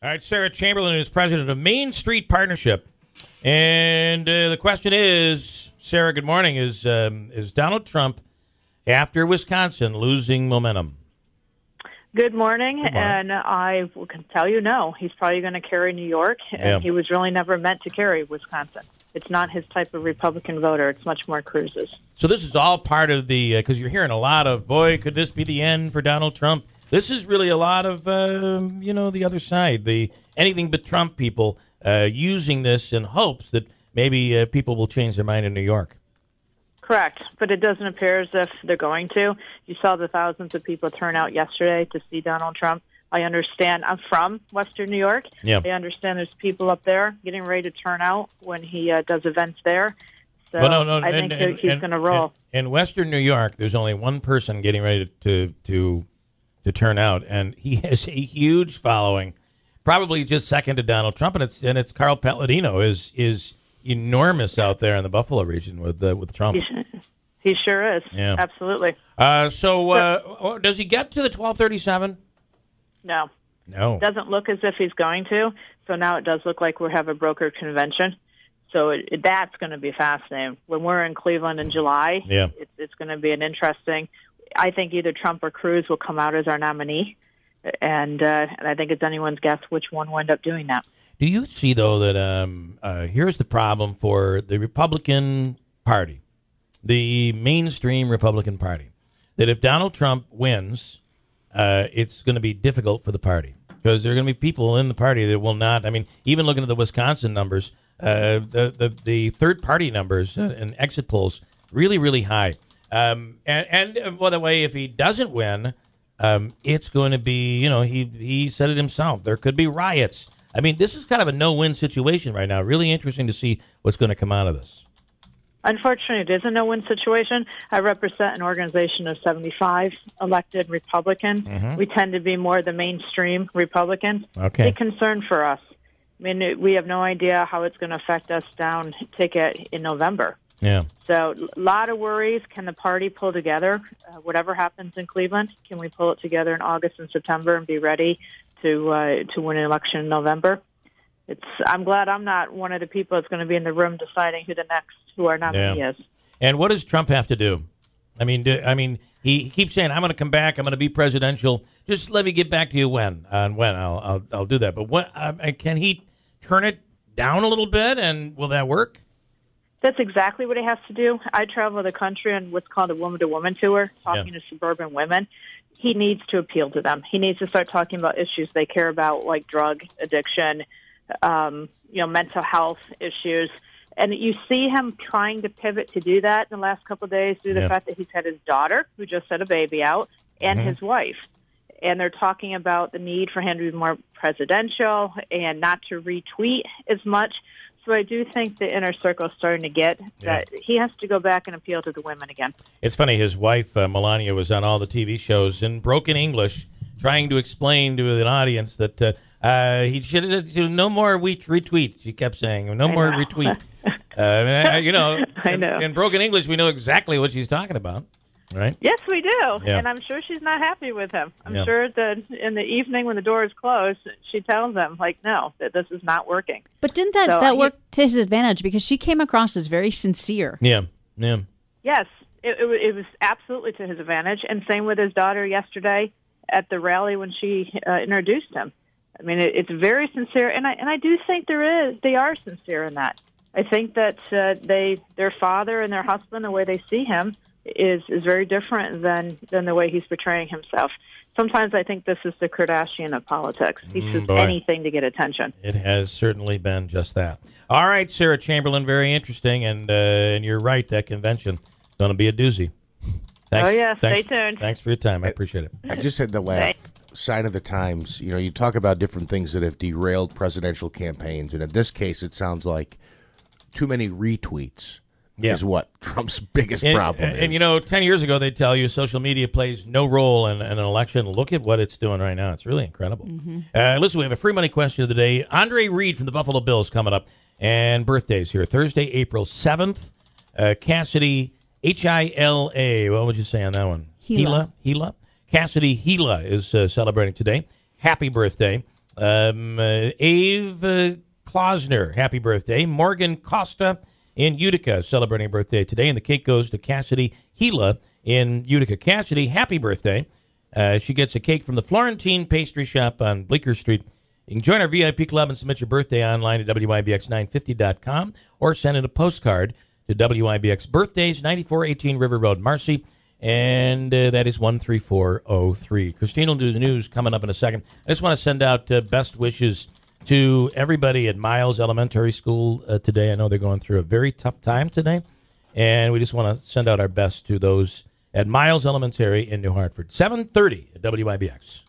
All right, Sarah Chamberlain is president of Main Street Partnership. And the question is, Sarah, good morning, is Donald Trump, after Wisconsin, losing momentum? Good morning, and I can tell you no. He's probably going to carry New York, and he was really never meant to carry Wisconsin. It's not his type of Republican voter. It's much more Cruz's. So this is all part of the, because you're hearing a lot of, boy, could this be the end for Donald Trump? This is really a lot of, the other side, the anything but Trump people using this in hopes that maybe people will change their mind in New York. Correct, but it doesn't appear as if they're going to. You saw the thousands of people turn out yesterday to see Donald Trump. I understand. I'm from Western New York. Yeah. I understand there's people up there getting ready to turn out when he does events there. So I think he's going to roll. In Western New York, there's only one person getting ready to turn out, and he has a huge following, probably just second to Donald Trump, and it's Carl Paladino is enormous out there in the Buffalo region with Trump. He sure is. Yeah, absolutely. So does he get to the 1237? No. It doesn't look as if he's going to. So now it does look like we have a brokered convention. So that's going to be fascinating. When we're in Cleveland in July, it's going to be an interesting. I think either Trump or Cruz will come out as our nominee, and I think it's anyone's guess which one will end up doing that. Do you see, though, that here's the problem for the Republican Party, the mainstream Republican Party, that if Donald Trump wins, it's going to be difficult for the party because there are going to be people in the party that will not. I mean, even looking at the Wisconsin numbers, the third-party numbers and exit polls really, really high. And by the way, if he doesn't win, it's going to be, he said it himself, there could be riots. I mean, this is kind of a no-win situation right now. Really interesting to see what's going to come out of this. Unfortunately, it is a no-win situation. I represent an organization of 75 elected Republicans. Mm-hmm. We tend to be more the mainstream Republicans. Okay. Big concern for us. I mean, we have no idea how it's going to affect us down ticket in November. Yeah. So a lot of worries. Can the party pull together? Whatever happens in Cleveland, can we pull it together in August and September and be ready to win an election in November? I'm glad I'm not one of the people that's going to be in the room deciding who our nominee is. And what does Trump have to do? I mean, he keeps saying, "I'm going to come back. I'm going to be presidential. Just let me get back to you when I'll do that." But what can he turn it down a little bit, and will that work? That's exactly what he has to do. I travel the country on what's called a woman-to-woman tour, talking to suburban women. He needs to appeal to them. He needs to start talking about issues they care about, like drug addiction, mental health issues. And you see him trying to pivot to do that in the last couple of days due to the fact that he's had his daughter, who just had a baby out, and his wife. And they're talking about the need for him to be more presidential and not to retweet as much. So I do think the inner circle is starting to get that he has to go back and appeal to the women again. It's funny. His wife, Melania, was on all the TV shows in broken English trying to explain to an audience that he should no more retweet. She kept saying, no more retweet. I know. In broken English, we know exactly what she's talking about. Right? Yes, we do. Yeah. And I'm sure she's not happy with him. I'm sure that in the evening when the door is closed, she tells him, no, that this is not working. But didn't that work to his advantage? Because she came across as very sincere. Yeah. Yes, it was absolutely to his advantage. And same with his daughter yesterday at the rally when she introduced him. I mean, it's very sincere. And I do think they are sincere in that. I think that their father and their husband, the way they see him, is very different than the way he's portraying himself. Sometimes I think this is the Kardashian of politics. He says anything to get attention. It has certainly been just that. All right, Sarah Chamberlain, very interesting, and you're right, that convention is going to be a doozy. Thanks, stay tuned. Thanks for your time. I appreciate it. I just had to laugh. Sign of the times. You talk about different things that have derailed presidential campaigns, and in this case, it sounds like too many retweets. Is what Trump's biggest problem is. And 10 years ago, they'd tell you social media plays no role in an election. Look at what it's doing right now. It's really incredible. Mm-hmm. Listen, we have a free money question of the day. Andre Reed from the Buffalo Bills coming up. And birthdays here. Thursday, April 7th. Cassidy, Hila. What would you say on that one? Hila. Cassidy Hila is celebrating today. Happy birthday. Ave Klausner, happy birthday. Morgan Costa in Utica, celebrating a birthday today. And the cake goes to Cassidy Gila in Utica. Cassidy, happy birthday. She gets a cake from the Florentine Pastry Shop on Bleecker Street. You can join our VIP club and submit your birthday online at WIBX950.com or send in a postcard to WIBX Birthdays, 9418 River Road, Marcy, and that is 13403. Christine will do the news coming up in a second. I just want to send out best wishes to everybody at Miles Elementary School today. I know they're going through a very tough time today, and we just want to send out our best to those at Miles Elementary in New Hartford. 7:30 at WIBX.